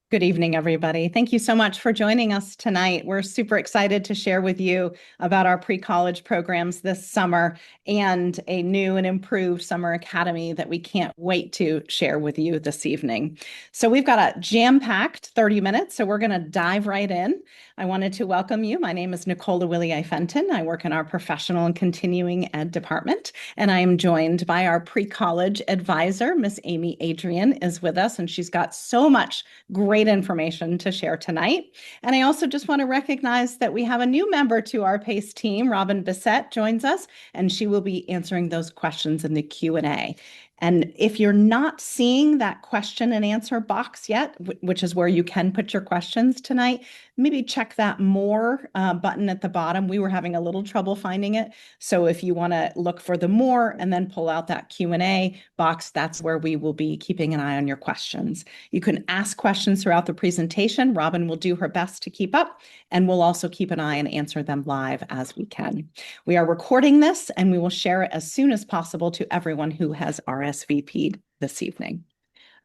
Good evening, everybody. Thank you so much for joining us tonight. We're super excited to share with you about our pre-college programs this summer and a new and improved summer academy that we can't wait to share with you this evening. So we've got a jam-packed 30 minutes, so we're going to dive right in. I wanted to welcome you. My name is Nicola Willie-Fenton. I work in our professional and continuing ed department, and I am joined by our pre-college advisor, Miss Amy Adrian, is with us, and she's got so much great information to share tonight. And I also just want to recognize that we have a new member to our PACE team. Robin Bissett joins us, and she will be answering those questions in the Q&A. And if you're not seeing that question and answer box yet, which is where you can put your questions tonight, maybe check that more button at the bottom. We were having a little trouble finding it. So if you want to look for the more and then pull out that Q&A box, that's where we will be keeping an eye on your questions. You can ask questions throughout the presentation. Robin will do her best to keep up, and we'll also keep an eye and answer them live as we can. We are recording this, and we will share it as soon as possible to everyone who has RSVP'd this evening.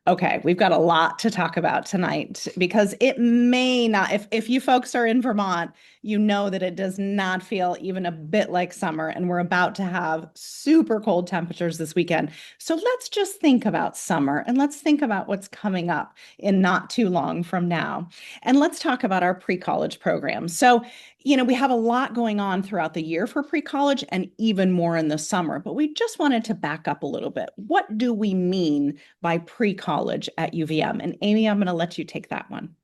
Okay, we've got a lot to talk about tonight because it may not, if you folks are in Vermont, you know that it does not feel even a bit like summer, and we're about to have super cold temperatures this weekend. So let's just think about summer and let's think about what's coming up in not too long from now. And let's talk about our pre-college program. So we have a lot going on throughout the year for pre-college and even more in the summer, but we just wanted to back up a little bit. What do we mean by pre-college at UVM? And Amy, I'm going to let you take that one.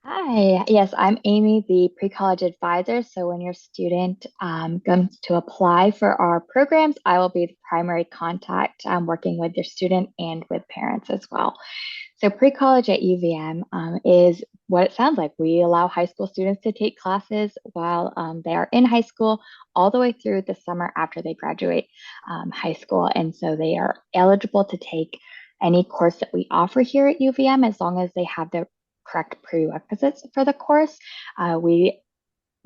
Hi, yes, I'm Amy, the pre-college advisor. So when your student comes to apply for our programs, I will be the primary contact working with your student and with parents as well. So pre-college at UVM is what it sounds like. We allow high school students to take classes while they are in high school, all the way through the summer after they graduate high school. And so they are eligible to take any course that we offer here at UVM as long as they have the correct prerequisites for the course. We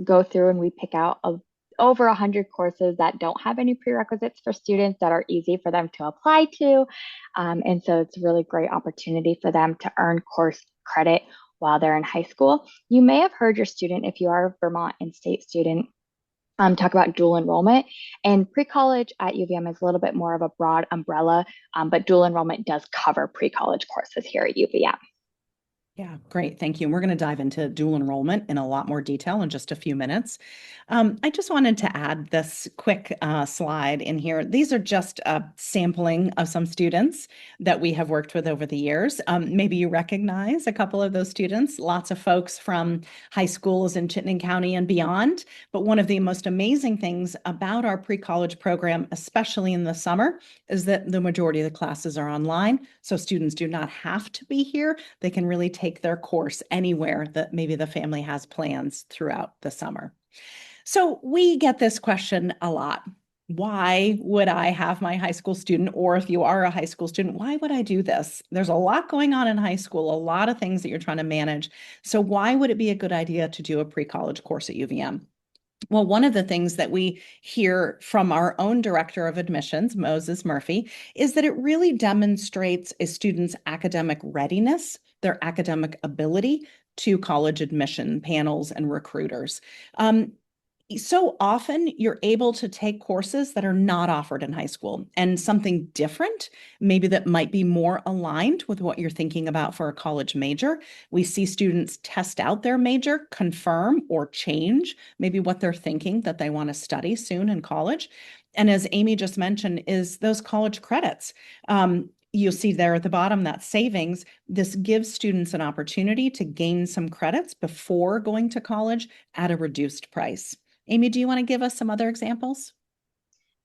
go through and we pick out over 100 courses that don't have any prerequisites for students that are easy for them to apply to. And so it's a really great opportunity for them to earn course credit while they're in high school. You may have heard your student, if you are a Vermont in-state student, talk about dual enrollment. And pre-college at UVM is a little bit more of a broad umbrella, but dual enrollment does cover pre-college courses here at UVM. Yeah, great. Thank you. And we're going to dive into dual enrollment in a lot more detail in just a few minutes. I just wanted to add this quick slide in here. These are just a sampling of some students that we have worked with over the years. Maybe you recognize a couple of those students, lots of folks from high schools in Chittenden County and beyond. But one of the most amazing things about our pre-college program, especially in the summer, is that the majority of the classes are online. So students do not have to be here. They can really take their course anywhere that maybe the family has plans throughout the summer. So we get this question a lot. Why would I have my high school student, or if you are a high school student, why would I do this? There's a lot going on in high school, a lot of things that you're trying to manage. So why would it be a good idea to do a pre-college course at UVM? Well, one of the things that we hear from our own director of admissions, Moses Murphy, is that it really demonstrates a student's academic readiness, their academic ability to college admission panels and recruiters. So often you're able to take courses that are not offered in high school and something different, maybe that might be more aligned with what you're thinking about for a college major. We see students test out their major, confirm or change maybe what they're thinking that they want to study soon in college. And as Amy just mentioned, is those college credits. You'll see there at the bottom that savings. This gives students an opportunity to gain some credits before going to college at a reduced price. Amy, do you want to give us some other examples?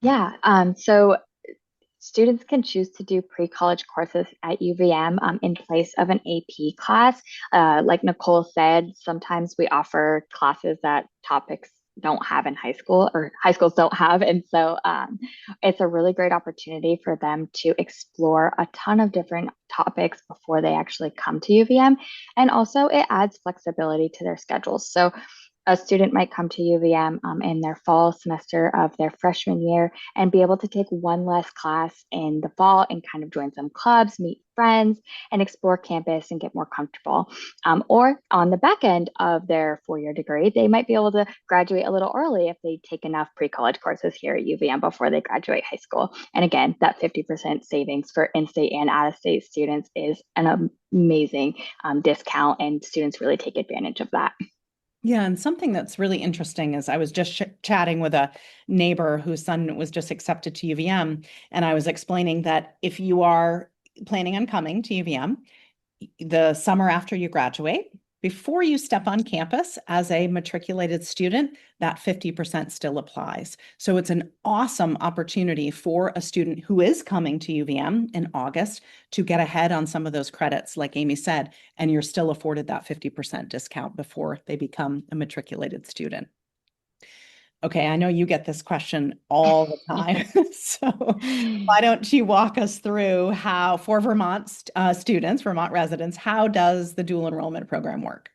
Yeah, so students can choose to do pre-college courses at UVM in place of an AP class. Like Nicole said, sometimes we offer classes that topics don't have in high school or high schools don't have. And so it's a really great opportunity for them to explore a ton of different topics before they actually come to UVM. And also it adds flexibility to their schedules. So a student might come to UVM in their fall semester of their freshman year and be able to take one less class in the fall and kind of join some clubs, meet friends, and explore campus and get more comfortable. Or on the back end of their 4 year degree, they might be able to graduate a little early if they take enough pre college courses here at UVM before they graduate high school. And again, that 50% savings for in state and out of state students is an amazing discount, and students really take advantage of that. Yeah, and something that's really interesting is I was just chatting with a neighbor whose son was just accepted to UVM, and I was explaining that if you are planning on coming to UVM, the summer after you graduate, before you step on campus as a matriculated student, that 50% still applies. So it's an awesome opportunity for a student who is coming to UVM in August to get ahead on some of those credits, like Amy said, and you're still afforded that 50% discount before they become a matriculated student. Okay, I know you get this question all the time. So why don't you walk us through how, for Vermont students, Vermont residents, how does the dual enrollment program work?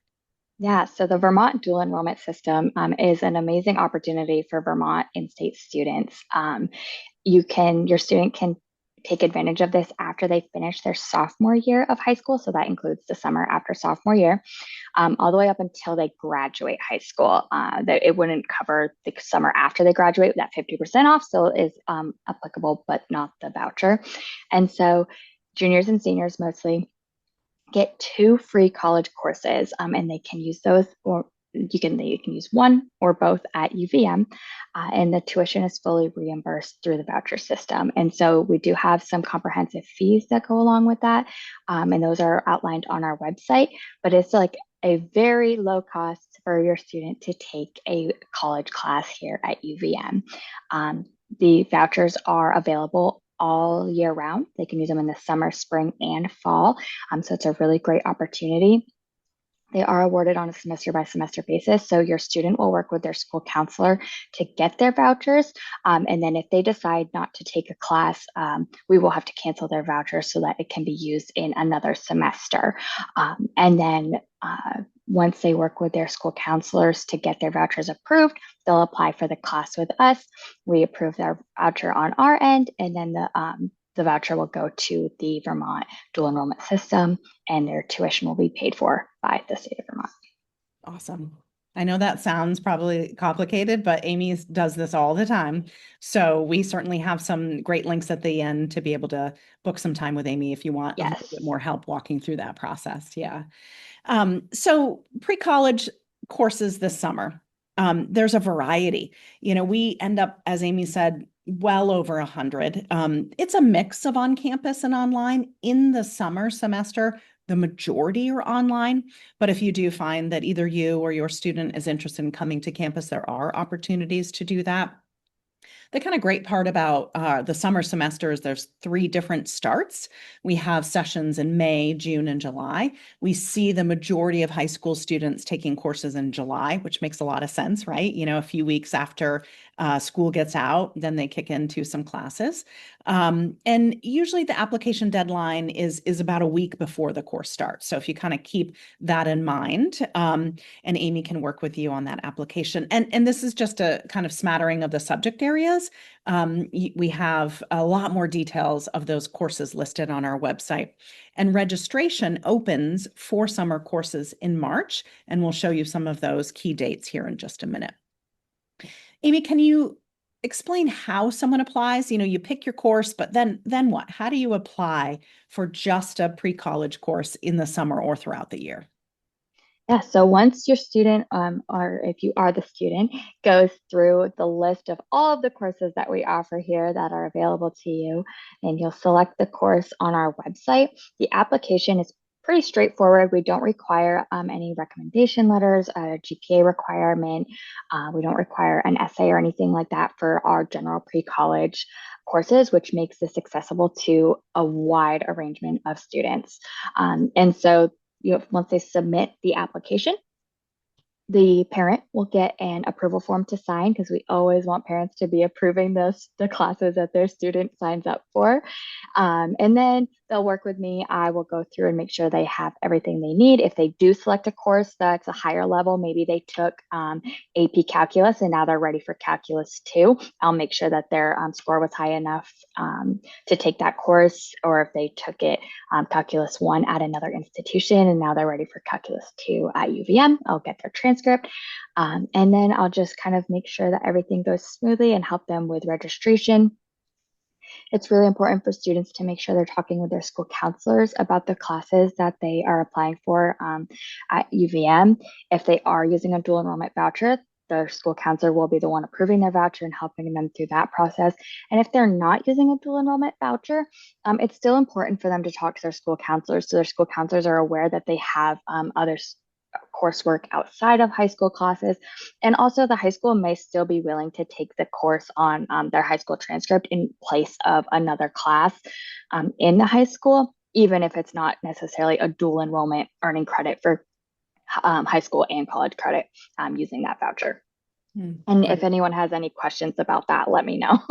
Yeah, so the Vermont dual enrollment system is an amazing opportunity for Vermont in-state students. Your student can take advantage of this after they finish their sophomore year of high school. So that includes the summer after sophomore year, all the way up until they graduate high school. That it wouldn't cover the summer after they graduate. That 50% off still is applicable, but not the voucher. And so juniors and seniors mostly get two free college courses, and they can use those, or you can use one or both at UVM, and the tuition is fully reimbursed through the voucher system. And so we do have some comprehensive fees that go along with that, and those are outlined on our website. But it's like a very low cost for your student to take a college class here at UVM. The vouchers are available all year round. They can use them in the summer, spring, and fall. So it's a really great opportunity. They are awarded on a semester by semester basis. So your student will work with their school counselor to get their vouchers. And then if they decide not to take a class, we will have to cancel their voucher so that it can be used in another semester. And then once they work with their school counselors to get their vouchers approved, they'll apply for the class with us. We approve their voucher on our end, and then the voucher will go to the Vermont dual enrollment system, and their tuition will be paid for by the state of Vermont. Awesome. I know that sounds probably complicated, but Amy does this all the time. So we certainly have some great links at the end to be able to book some time with Amy if you want a little bit Yes. more help walking through that process. Yeah. So pre-college courses this summer, there's a variety. We end up, as Amy said, well over 100. It's a mix of on-campus and online. In the summer semester, the majority are online. But if you do find that either you or your student is interested in coming to campus, there are opportunities to do that. The kind of great part about the summer semester is there's 3 different starts. We have sessions in May, June, and July. We see the majority of high school students taking courses in July, which makes a lot of sense, right? A few weeks after school gets out, then they kick into some classes. And usually the application deadline is about a week before the course starts. So if you kind of keep that in mind, and Amy can work with you on that application. And this is just a kind of smattering of the subject areas. We have a lot more details of those courses listed on our website. And registration opens for summer courses in March, and we'll show you some of those key dates here in just a minute. Amy, can you explain how someone applies? You pick your course, but then what? How do you apply for just a pre-college course in the summer or throughout the year? Yeah, so once your student, or if you are the student, goes through the list of all of the courses that we offer here that are available to you, and you'll select the course on our website, the application is pretty straightforward. We don't require any recommendation letters, a GPA requirement. We don't require an essay or anything like that for our general pre-college courses, which makes this accessible to a wide arrangement of students. And so once they submit the application, the parent will get an approval form to sign, because we always want parents to be approving the classes that their student signs up for. And then they'll work with me. I will go through and make sure they have everything they need. If they do select a course that's a higher level, maybe they took AP Calculus and now they're ready for Calculus 2, I'll make sure that their score was high enough to take that course. Or if they took it Calculus 1 at another institution and now they're ready for Calculus 2 at UVM, I'll get their transcript. And then I'll just kind of make sure that everything goes smoothly and help them with registration. It's really important for students to make sure they're talking with their school counselors about the classes that they are applying for at UVM. If they are using a dual enrollment voucher, the school counselor will be the one approving their voucher and helping them through that process. And if they're not using a dual enrollment voucher, it's still important for them to talk to their school counselors so their school counselors are aware that they have other coursework outside of high school classes. And also, the high school may still be willing to take the course on their high school transcript in place of another class in the high school, even if it's not necessarily a dual enrollment earning credit for high school and college credit using that voucher. And Great. if anyone has any questions about that, let me know.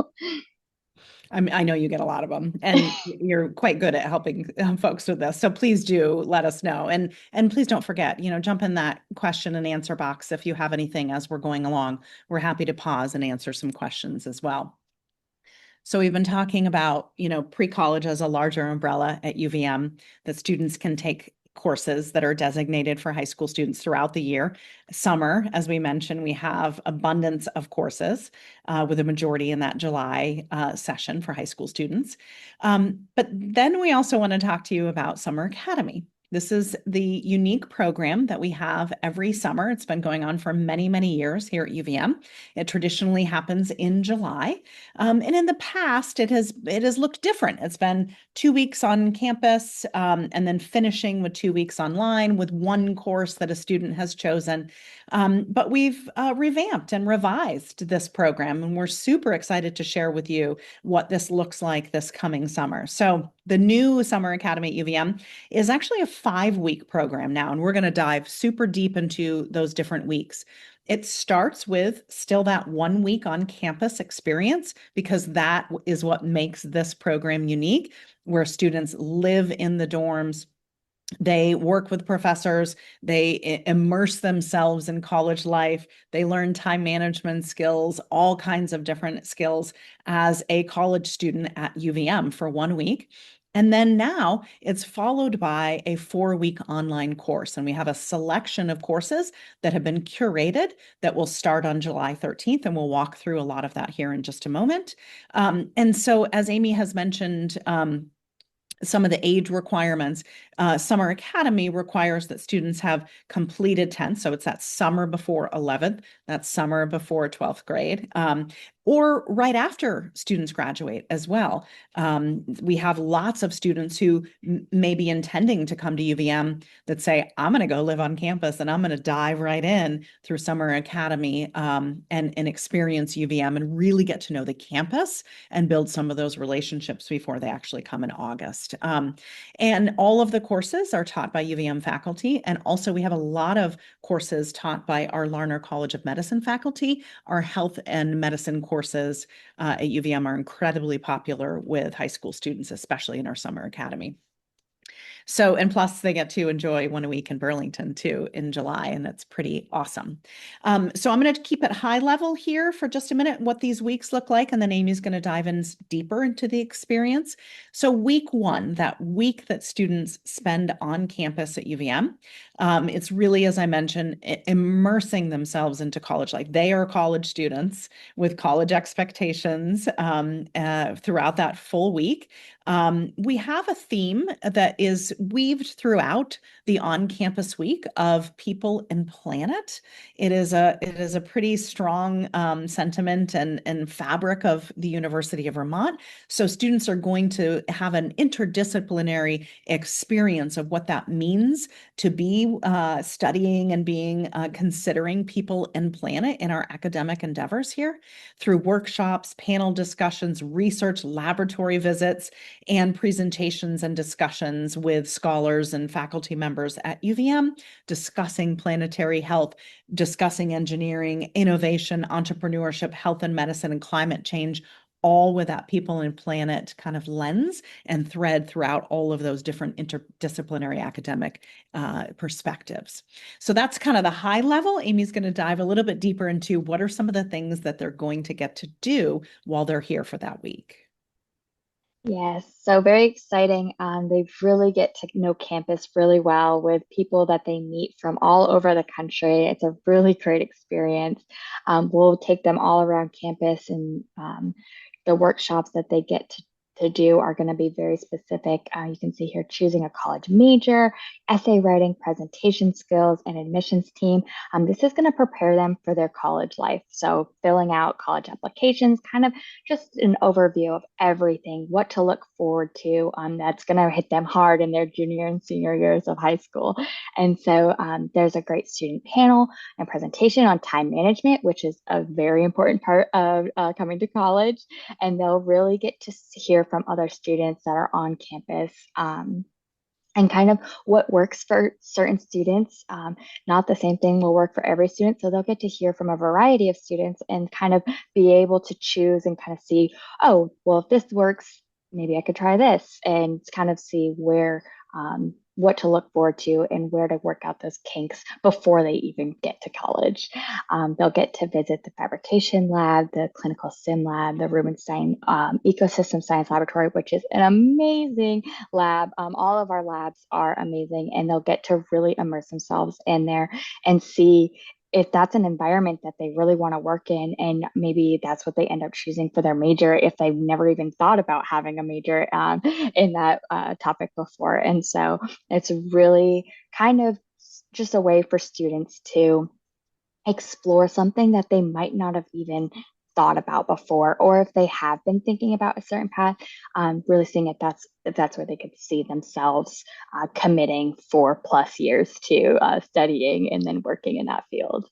I know you get a lot of them, and you're quite good at helping folks with this. So please do let us know, and please don't forget, jump in that question and answer box if you have anything as we're going along. We're happy to pause and answer some questions as well. So we've been talking about, pre-college as a larger umbrella at UVM that students can take courses that are designated for high school students throughout the year. Summer, as we mentioned, we have abundance of courses with a majority in that July session for high school students. But then we also want to talk to you about Summer Academy. This is the unique program that we have every summer. It's been going on for many, many years here at UVM. It traditionally happens in July. And in the past, it has looked different. It's been 2 weeks on campus and then finishing with 2 weeks online with one course that a student has chosen. But we've revamped and revised this program, and we're super excited to share with you what this looks like this coming summer. So the new Summer Academy at UVM is actually a 5-week program now, and we're going to dive super deep into those different weeks. It starts with still that 1 week on campus experience, because that is what makes this program unique, where students live in the dorms. They work with professors, they immerse themselves in college life, they learn time management skills, all kinds of different skills as a college student at UVM for 1 week. And then now it's followed by a 4-week online course. And we have a selection of courses that have been curated that will start on July 13th. And we'll walk through a lot of that here in just a moment. And so, as Amy has mentioned, some of the age requirements. Summer Academy requires that students have completed 10th. So it's that summer before 11th, that summer before 12th grade, or right after students graduate as well. We have lots of students who may be intending to come to UVM that say, I'm going to go live on campus and I'm going to dive right in through Summer Academy and experience UVM and really get to know the campus and build some of those relationships before they actually come in August. And all of the courses are taught by UVM faculty. And also we have a lot of courses taught by our Larner College of Medicine faculty. Our health and medicine courses at UVM are incredibly popular with high school students, especially in our Summer Academy. So, and plus they get to enjoy 1 week in Burlington too in July, and that's pretty awesome. So I'm going to keep it high level here for just a minute, what these weeks look like, and then Amy's going to dive in deeper into the experience. So week 1, that week that students spend on campus at UVM, it's really, as I mentioned, immersing themselves into college life. They are college students with college expectations throughout that full week. We have a theme that is weaved throughout the on-campus week of people and planet. It is a pretty strong sentiment and fabric of the University of Vermont. So students are going to have an interdisciplinary experience of what that means to be studying and being considering people and planet in our academic endeavors here through workshops, panel discussions, research, laboratory visits, and presentations and discussions with scholars and faculty members at UVM, discussing planetary health, discussing engineering, innovation, entrepreneurship, health and medicine, and climate change, all with that people and planet kind of lens and thread throughout all of those different interdisciplinary academic perspectives. So that's kind of the high level. Amy's going to dive a little bit deeper into what are some of the things that they're going to get to do while they're here for that week. Yes, so very exciting. They really get to know campus really well with people that they meet from all over the country. It's a really great experience. We'll take them all around campus, and the workshops that they get to do are going to be very specific. You can see here choosing a college major, essay writing, presentation skills, and admissions team. This is going to prepare them for their college life. So filling out college applications, kind of just an overview of everything, what to look forward to. That's going to hit them hard in their junior and senior years of high school. And so there's a great student panel and presentation on time management, which is a very important part of coming to college. And they'll really get to hear from other students that are on campus. And kind of what works for certain students. Not the same thing will work for every student. So they'll get to hear from a variety of students and kind of be able to choose and kind of see, oh, well, if this works, maybe I could try this, and kind of see what to look forward to and where to work out those kinks before they even get to college. They'll get to visit the fabrication lab, the clinical sim lab, the Rubenstein Ecosystem Science Laboratory, which is an amazing lab. All of our labs are amazing, and they'll get to really immerse themselves in there and see if that's an environment that they really want to work in, and maybe that's what they end up choosing for their major if they've never even thought about having a major in that topic before. And so it's really kind of just a way for students to explore something that they might not have even thought about before, or if they have been thinking about a certain path, really seeing if that's where they could see themselves committing 4+ years to studying and then working in that field.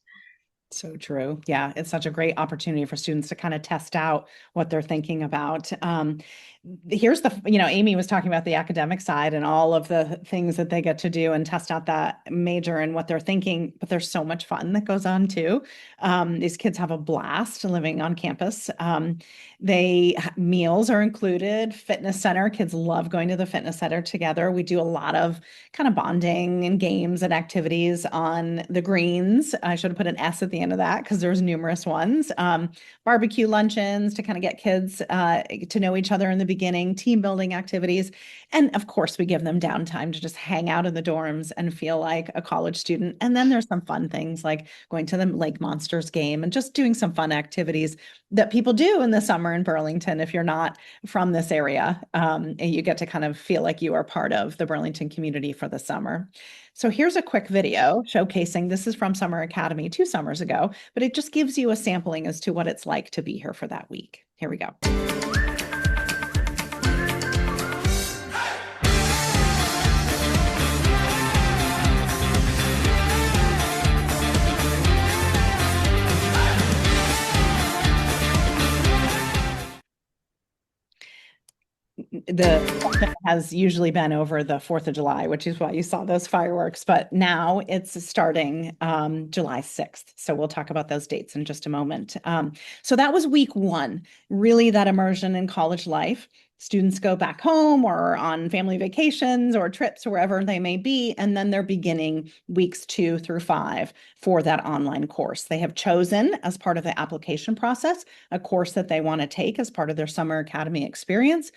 So true. Yeah, it's such a great opportunity for students to kind of test out what they're thinking about. Here's Amy was talking about the academic side and all of the things that they get to do and test out that major and what they're thinking, but there's so much fun that goes on too. These kids have a blast living on campus. Meals are included, fitness center. Kids love going to the fitness center together. We do a lot of kind of bonding and games and activities on the greens. I should have put an S at the end of that because there's numerous ones. Barbecue luncheons to kind of get kids to know each other in the beginning, team building activities. And of course, we give them downtime to just hang out in the dorms and feel like a college student. And then there's some fun things like going to the Lake Monsters game and just doing some fun activities that people do in the summer in Burlington if you're not from this area. And you get to kind of feel like you are part of the Burlington community for the summer. So here's a quick video showcasing, this is from Summer Academy 2 summers ago, but it just gives you a sampling as to what it's like to be here for that week. Here we go. The has usually been over the 4th of July, which is why you saw those fireworks, but now it's starting July 6th. So we'll talk about those dates in just a moment. So that was week 1, really that immersion in college life. Students go back home or on family vacations or trips or wherever they may be, and then they're beginning weeks 2 through 5 for that online course. They have chosen, as part of the application process, a course that they want to take as part of their Summer Academy experience.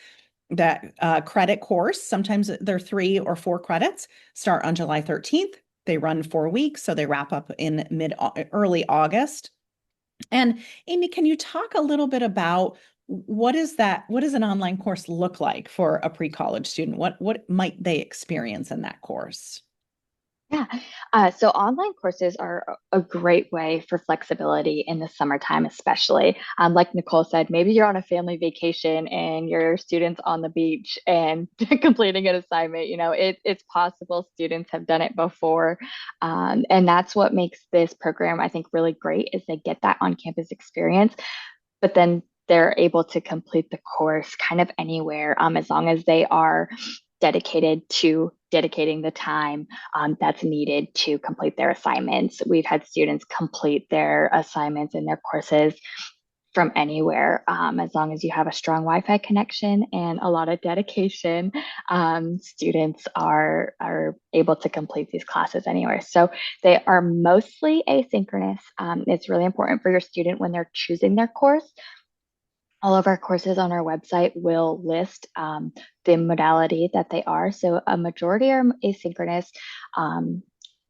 That credit course, sometimes they're 3 or 4 credits, start on July 13th. They run 4 weeks, so they wrap up in early August. And Amy, can you talk a little bit about what does an online course look like for a pre-college student? What might they experience in that course? Yeah. So online courses are a great way for flexibility in the summertime, especially. Like Nicole said, maybe you're on a family vacation and your students on the beach and completing an assignment. It's possible. Students have done it before. And that's what makes this program, I think, really great is they get that on-campus experience, but then they're able to complete the course kind of anywhere, as long as they are dedicating the time that's needed to complete their assignments. We've had students complete their assignments and their courses from anywhere, as long as you have a strong Wi-Fi connection and a lot of dedication. Students are able to complete these classes anywhere. So they are mostly asynchronous. It's really important for your student when they're choosing their course. All of our courses on our website will list the modality that they are. So a majority are asynchronous. Um,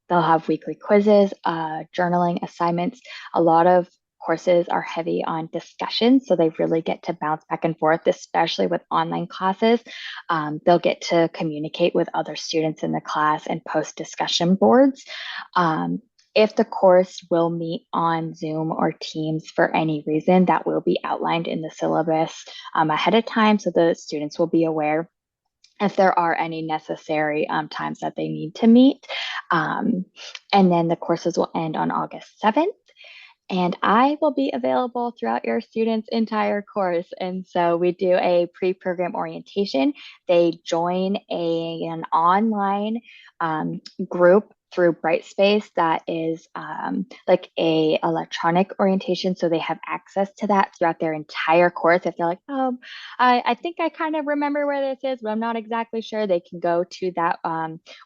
they'll have weekly quizzes, journaling assignments. A lot of courses are heavy on discussion, so they really get to bounce back and forth, especially with online classes. They'll get to communicate with other students in the class and post discussion boards. Um, if the course will meet on Zoom or Teams for any reason, that will be outlined in the syllabus ahead of time, so the students will be aware if there are any necessary times that they need to meet. Um, and then the courses will end on August 7th. And I will be available throughout your students' entire course. And so we do a pre-program orientation. They join an online group through Brightspace that is like a electronic orientation. So they have access to that throughout their entire course. If they're like, oh, I think I kind of remember where this is, but I'm not exactly sure, they can go to that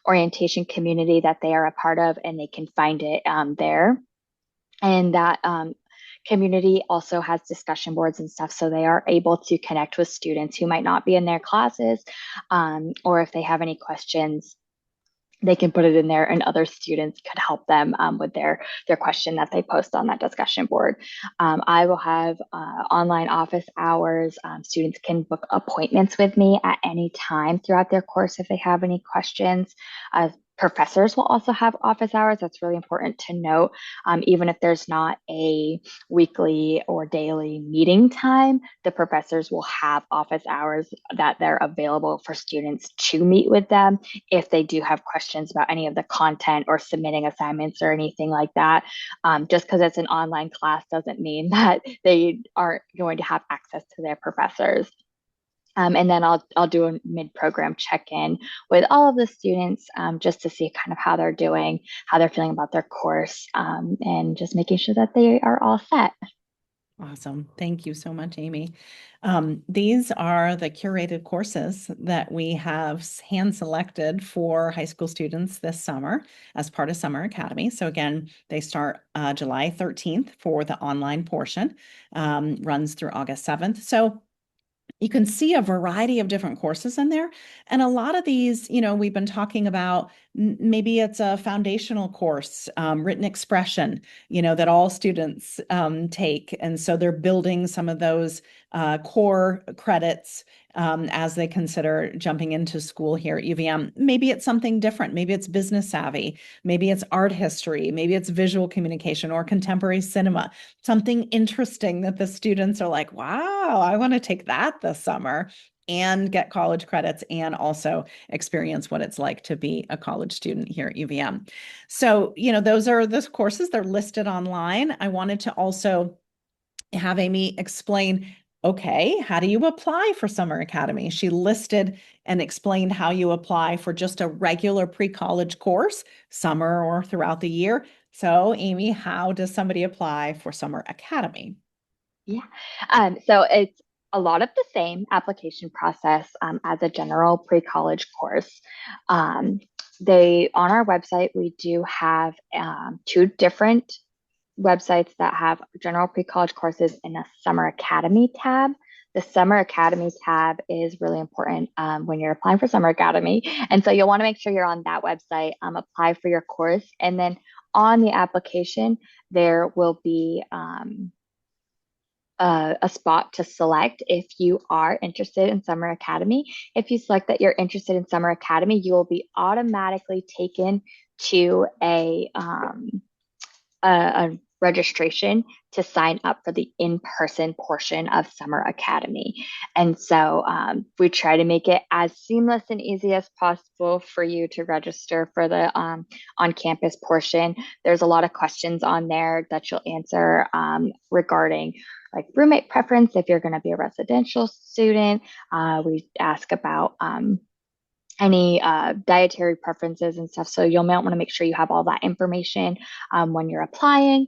orientation community that they are a part of and they can find it there. And that community also has discussion boards and stuff. So they are able to connect with students who might not be in their classes, or if they have any questions, they can put it in there and other students could help them with their question that they post on that discussion board. I will have online office hours. Students can book appointments with me at any time throughout their course if they have any questions. Professors will also have office hours. That's really important to note. Even if there's not a weekly or daily meeting time, the professors will have office hours that they're available for students to meet with them if they do have questions about any of the content or submitting assignments or anything like that. Just because it's an online class doesn't mean that they aren't going to have access to their professors. And then I'll do a mid-program check-in with all of the students just to see kind of how they're doing, how they're feeling about their course, and just making sure that they are all set. Awesome. Thank you so much, Amy. These are the curated courses that we have hand selected for high school students this summer as part of Summer Academy. So again, they start July 13th for the online portion, runs through August 7th. So you can see a variety of different courses in there. And a lot of these, we've been talking about maybe it's a foundational course, written expression, that all students take. And so they're building some of those core credits as they consider jumping into school here at UVM. Maybe it's something different. Maybe it's business savvy. Maybe it's art history. Maybe it's visual communication or contemporary cinema. Something interesting that the students are like, wow, I want to take that this summer and get college credits and also experience what it's like to be a college student here at UVM. So, those are the courses. They're listed online. I wanted to also have Amy explain, okay, how do you apply for Summer Academy? She listed and explained how you apply for just a regular pre-college course, summer or throughout the year. So, Amy, how does somebody apply for Summer Academy? Yeah. So it's a lot of the same application process as a general pre-college course. Um, they on our website, we do have two different websites that have general pre-college courses in a Summer Academy tab. The Summer Academy tab is really important when you're applying for Summer Academy. And so you'll want to make sure you're on that website, apply for your course. And then on the application, there will be a spot to select if you are interested in Summer Academy. If you select that you're interested in Summer Academy, you will be automatically taken to a registration to sign up for the in-person portion of Summer Academy. And so we try to make it as seamless and easy as possible for you to register for the on-campus portion. There's a lot of questions on there that you'll answer regarding like roommate preference if you're going to be a residential student. We ask about any dietary preferences and stuff. So you'll might want to make sure you have all that information when you're applying.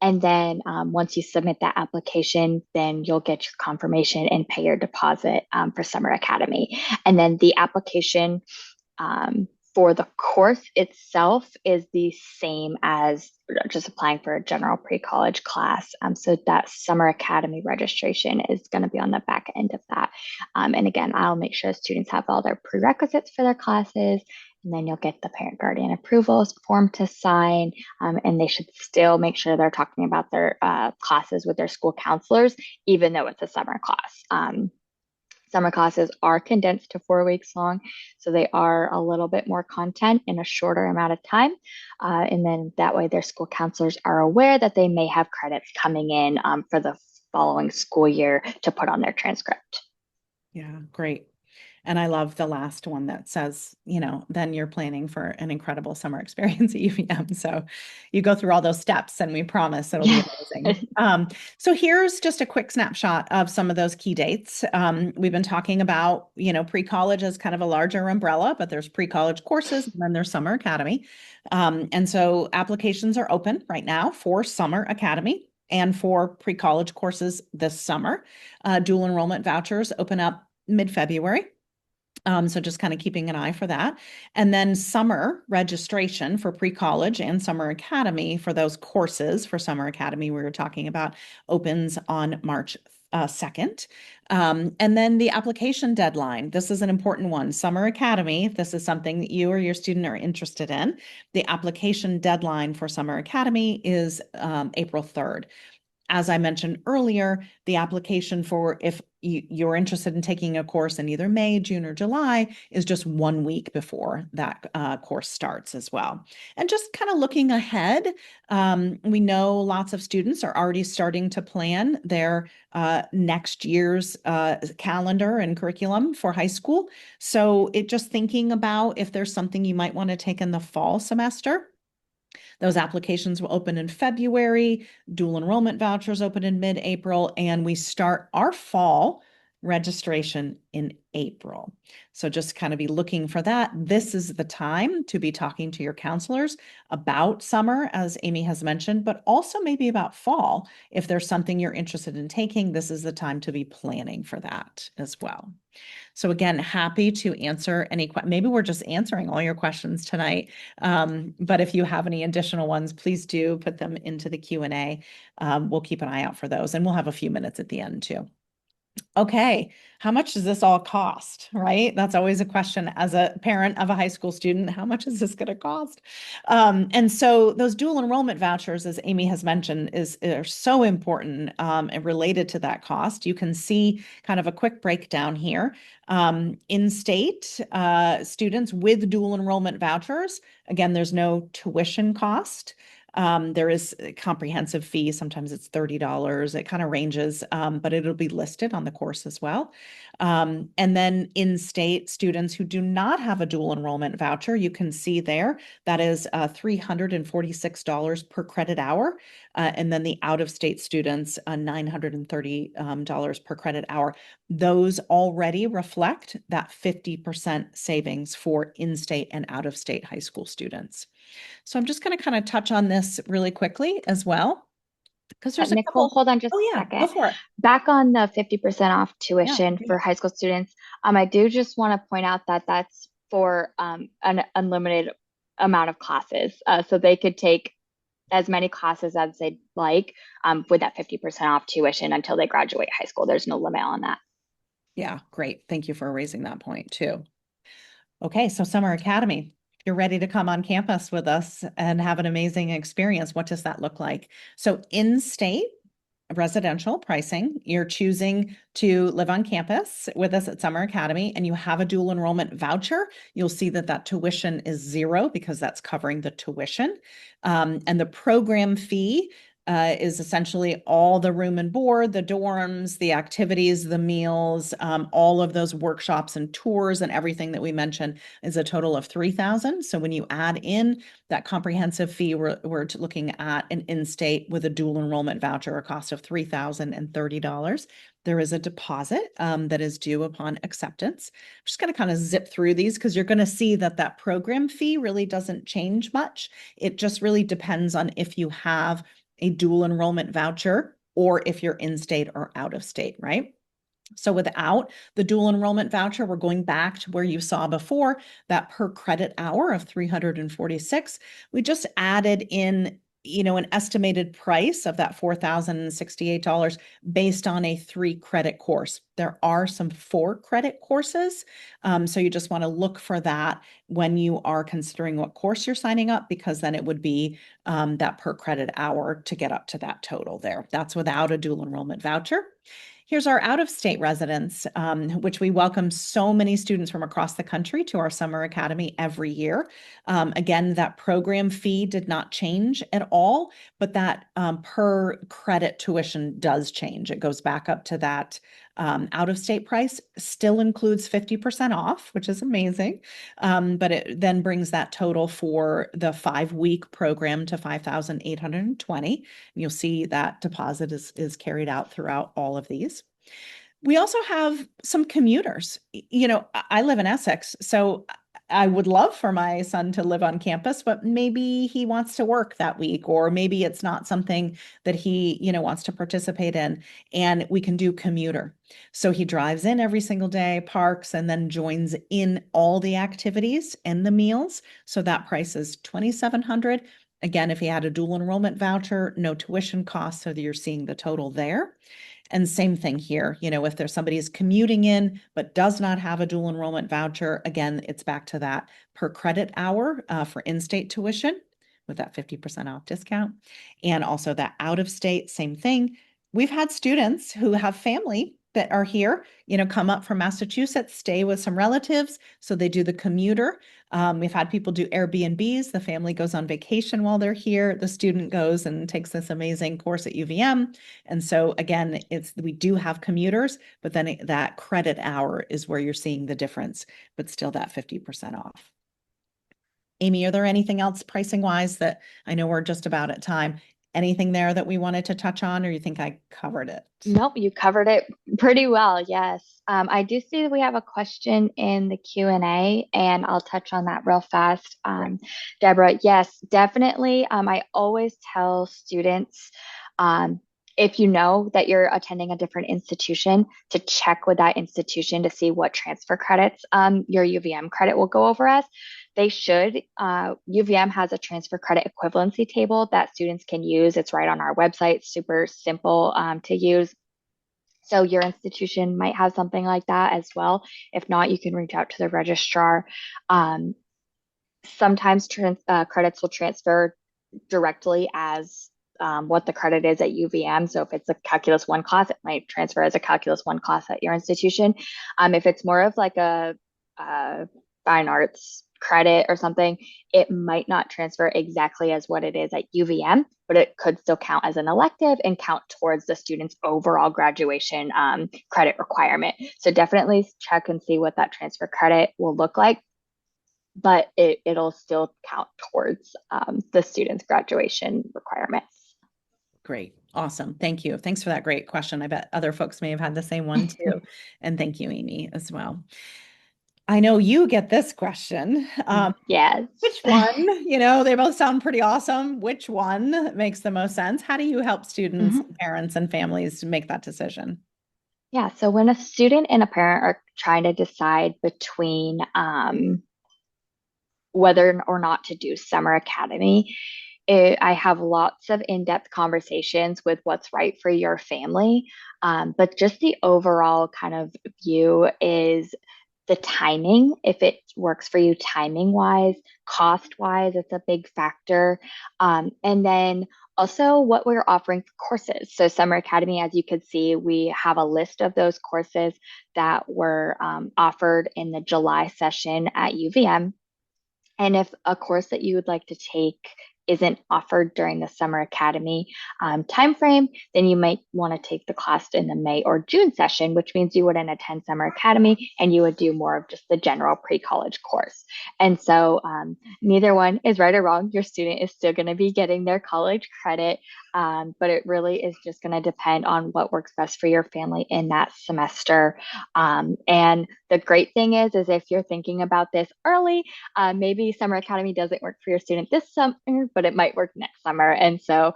And then once you submit that application, then you'll get your confirmation and pay your deposit for Summer Academy. And then the application for the course itself is the same as just applying for a general pre-college class. So that Summer Academy registration is going to be on the back end of that. And again, I'll make sure students have all their prerequisites for their classes, and then you'll get the parent guardian approvals form to sign. And they should still make sure they're talking about their classes with their school counselors, even though it's a summer class. Summer classes are condensed to 4 weeks long, so they are a little bit more content in a shorter amount of time. And then that way their school counselors are aware that they may have credits coming in for the following school year to put on their transcript. Yeah, great. And I love the last one that says, then you're planning for an incredible summer experience at UVM. So you go through all those steps and we promise it'll be amazing. So here's just a quick snapshot of some of those key dates. We've been talking about, pre-college as kind of a larger umbrella, but there's pre-college courses and then there's Summer Academy. And so applications are open right now for Summer Academy and for pre-college courses this summer. Dual enrollment vouchers open up mid-February. So just kind of keeping an eye for that. And then summer registration for pre-college and Summer Academy for those courses for Summer Academy we were talking about opens on March 2nd. And then the application deadline. This is an important one. Summer Academy, if this is something that you or your student are interested in, the application deadline for Summer Academy is April 3rd. As I mentioned earlier, the application for if you're interested in taking a course in either May, June, or July is just 1 week before that course starts as well. And just kind of looking ahead, we know lots of students are already starting to plan their next year's calendar and curriculum for high school. So just thinking about if there's something you might want to take in the fall semester. Those applications will open in February, dual enrollment vouchers open in mid-April, and we start our fall registration in April. So just kind of be looking for that. This is the time to be talking to your counselors about summer, as Amy has mentioned, but also maybe about fall. If there's something you're interested in taking, this is the time to be planning for that as well. So again, happy to answer any questions. Maybe we're just answering all your questions tonight. But if you have any additional ones, please do put them into the Q&A. We'll keep an eye out for those, and we'll have a few minutes at the end too. Okay, how much does this all cost, right? That's always a question as a parent of a high school student. How much is this going to cost? And so those dual enrollment vouchers, as Amy has mentioned, are so important and related to that cost. You can see kind of a quick breakdown here. In-state students with dual enrollment vouchers, again, there's no tuition cost. There is a comprehensive fee. Sometimes it's $30. It kind of ranges, but it'll be listed on the course as well. And then in-state students who do not have a dual enrollment voucher, you can see there that is $346 per credit hour. And then the out-of-state students, $930 per credit hour. Those already reflect that 50% savings for in-state and out-of-state high school students. So I'm just going to kind of touch on this really quickly as well, because there's a Nicole, couple. hold on just Oh a yeah, second. go for it. Back on the 50% off tuition Yeah. for high school students, I do just want to point out that that's for an unlimited amount of classes. So they could take as many classes as they'd like with that 50% off tuition until they graduate high school. There's no limit on that. Yeah, great. Thank you for raising that point too. Okay, so Summer Academy. You're ready to come on campus with us and have an amazing experience. What does that look like? So in-state residential pricing, you're choosing to live on campus with us at Summer Academy and you have a dual enrollment voucher, you'll see that that tuition is zero because that's covering the tuition. And the program fee is essentially all the room and board, the dorms, the activities, the meals, all of those workshops and tours and everything that we mentioned is a total of $3,000. So when you add in that comprehensive fee, we're looking at an in-state with a dual enrollment voucher, a cost of $3,030. There is a deposit that is due upon acceptance. I'm just going to kind of zip through these because you're going to see that that program fee really doesn't change much. It just really depends on if you have a dual enrollment voucher, or if you're in state or out of state, right? So without the dual enrollment voucher, we're going back to where you saw before, that per credit hour of 346. We just added in, an estimated price of that $4,068 based on a 3 credit course. There are some 4 credit courses. So you just want to look for that when you are considering what course you're signing up, because then it would be that per credit hour to get up to that total there. That's without a dual enrollment voucher. Here's our out-of-state residents, which we welcome so many students from across the country to our summer academy every year. Again, that program fee did not change at all, but that per credit tuition does change. It goes back up to that out-of-state price, still includes 50% off, which is amazing. But it then brings that total for the 5-week program to $5,820. You'll see that deposit is carried out throughout all of these. We also have some commuters. I live in Essex, so I would love for my son to live on campus, but maybe he wants to work that week, or maybe it's not something that he, wants to participate in, and we can do commuter. So he drives in every single day, parks, and then joins in all the activities and the meals. So that price is $2,700. Again, if he had a dual enrollment voucher, no tuition costs, so you're seeing the total there. And same thing here, if there's somebody who's commuting in but does not have a dual enrollment voucher, again, it's back to that per credit hour for in-state tuition with that 50% off discount. And also that out of state, same thing. We've had students who have family that are here, come up from Massachusetts, stay with some relatives. So they do the commuter. We've had people do Airbnbs. The family goes on vacation while they're here. The student goes and takes this amazing course at UVM. And so again, we do have commuters, but then that credit hour is where you're seeing the difference, but still that 50% off. Amy, are there anything else pricing wise that I know we're just about at time? Anything there that we wanted to touch on, or you think I covered it? Nope, you covered it pretty well. Yes. I do see that we have a question in the Q&A, and I'll touch on that real fast. Deborah, yes, definitely. I always tell students, if you know that you're attending a different institution, to check with that institution to see what transfer credits your UVM credit will go over as. They should. UVM has a transfer credit equivalency table that students can use. It's right on our website, super simple to use. So your institution might have something like that as well. If not, you can reach out to the registrar. Sometimes credits will transfer directly as what the credit is at UVM. So if it's a Calculus 1 class, it might transfer as a Calculus 1 class at your institution. If it's more of like a fine arts credit or something, it might not transfer exactly as what it is at UVM, but it could still count as an elective and count towards the student's overall graduation credit requirement. So definitely check and see what that transfer credit will look like, but it'll still count towards the student's graduation requirements. Great. Awesome. Thank you. Thanks for that great question. I bet other folks may have had the same one too. And thank you, Amy, as well. I know you get this question. Yes. Which one? They both sound pretty awesome. Which one makes the most sense? How do you help students, parents, and families to make that decision? Yeah. So when a student and a parent are trying to decide between whether or not to do summer academy, I have lots of in-depth conversations with what's right for your family. But just the overall kind of view is the timing, if it works for you timing wise, cost wise, it's a big factor. And then also what we're offering for courses. So Summer Academy, as you could see, we have a list of those courses that were offered in the July session at UVM. And if a course that you would like to take isn't offered during the Summer Academy timeframe, then you might want to take the class in the May or June session, which means you wouldn't attend Summer Academy and you would do more of just the general pre-college course. And so neither one is right or wrong. Your student is still going to be getting their college credit. but it really is just going to depend on what works best for your family in that semester. And the great thing is if you're thinking about this early, maybe Summer Academy doesn't work for your student this summer, but it might work next summer. And so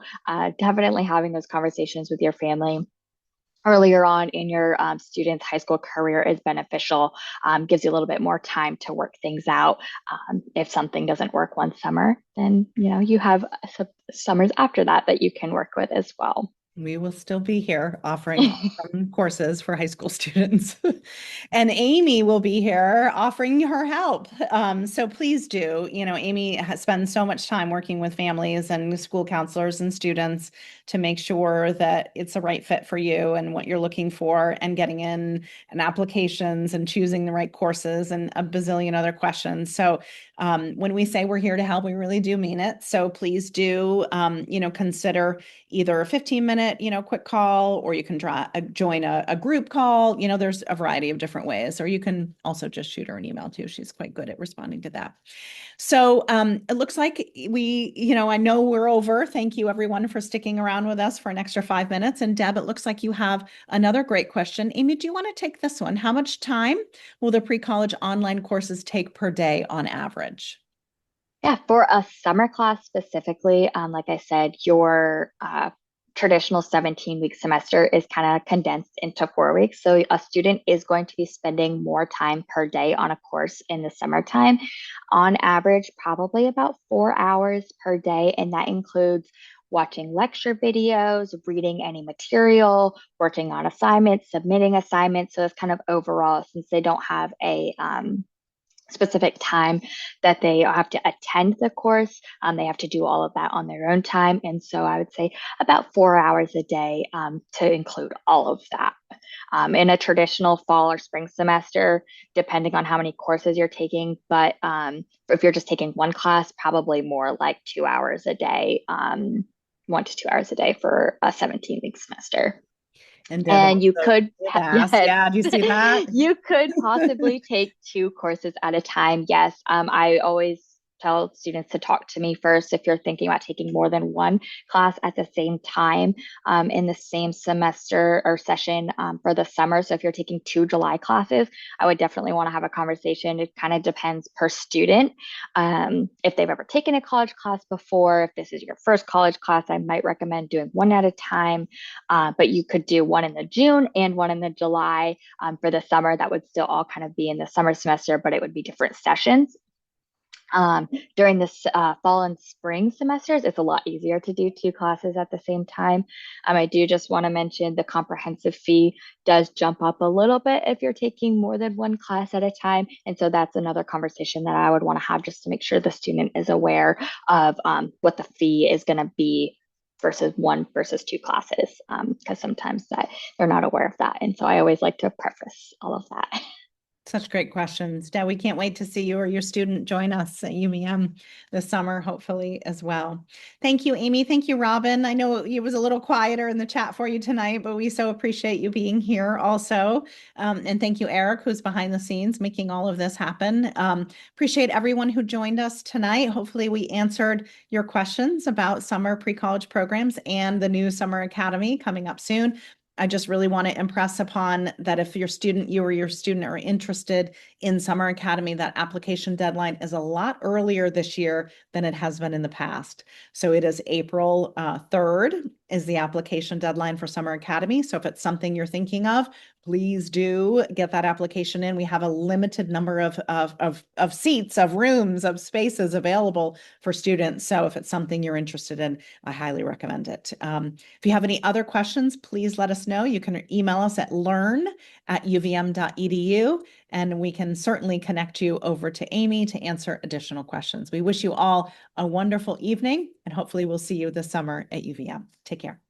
definitely having those conversations with your family earlier on in your student's high school career is beneficial, gives you a little bit more time to work things out. If something doesn't work one summer, then you have summers after that that you can work with as well. We will still be here offering awesome courses for high school students. And Amy will be here offering her help. So please do. Amy has spent so much time working with families and school counselors and students to make sure that it's the right fit for you and what you're looking for, and getting in and applications and choosing the right courses and a bazillion other questions. So when we say we're here to help, we really do mean it. So please do, consider either a 15-minute, quick call, or you can join a group call. There's a variety of different ways, or you can also just shoot her an email too. She's quite good at responding to that. So it looks like I know we're over. Thank you everyone for sticking around with us for an extra 5 minutes. And Deb, it looks like you have another great question. Amy, do you want to take this one? How much time will the pre-college online courses take per day on average? Yeah, for a summer class specifically, like I said, your traditional 17-week semester is kind of condensed into 4 weeks. So a student is going to be spending more time per day on a course in the summertime. On average, probably about 4 hours per day. And that includes watching lecture videos, reading any material, working on assignments, submitting assignments. So it's kind of overall, since they don't have a specific time that they have to attend the course. They have to do all of that on their own time. And so I would say about 4 hours a day to include all of that. In a traditional fall or spring semester, depending on how many courses you're taking, but if you're just taking one class, probably more like 2 hours a day, 1 to 2 hours a day for a 17-week semester. And Deb And you also could, did ask, yes, yeah, do you see that? you could possibly take two courses at a time. Yes, I always tell students to talk to me first if you're thinking about taking more than one class at the same time in the same semester or session for the summer. So if you're taking two July classes, I would definitely want to have a conversation. It kind of depends per student. If they've ever taken a college class before, if this is your first college class, I might recommend doing one at a time. But you could do one in the June and one in the July for the summer. That would still all kind of be in the summer semester, but it would be different sessions. During this fall and spring semesters, it's a lot easier to do two classes at the same time. I do just want to mention the comprehensive fee does jump up a little bit if you're taking more than one class at a time. And so that's another conversation that I would want to have just to make sure the student is aware of what the fee is going to be versus one versus two classes, because sometimes that they're not aware of that. And so I always like to preface all of that. Such great questions. Dad, we can't wait to see you or your student join us at UVM this summer, hopefully as well. Thank you, Amy. Thank you, Robin. I know it was a little quieter in the chat for you tonight, but we so appreciate you being here also. And thank you, Eric, who's behind the scenes making all of this happen. Appreciate everyone who joined us tonight. Hopefully we answered your questions about summer pre-college programs and the new Summer Academy coming up soon. I just really want to impress upon that if you or your student are interested in Summer Academy, that application deadline is a lot earlier this year than it has been in the past. So it is April 3rd is the application deadline for Summer Academy. So if it's something you're thinking of, please do get that application in. We have a limited number of seats, of rooms, of spaces available for students. So if it's something you're interested in, I highly recommend it. If you have any other questions, please let us know. You can email us at learn@uvm.edu, and we can certainly connect you over to Amy to answer additional questions. We wish you all a wonderful evening, and hopefully we'll see you this summer at UVM. Take care.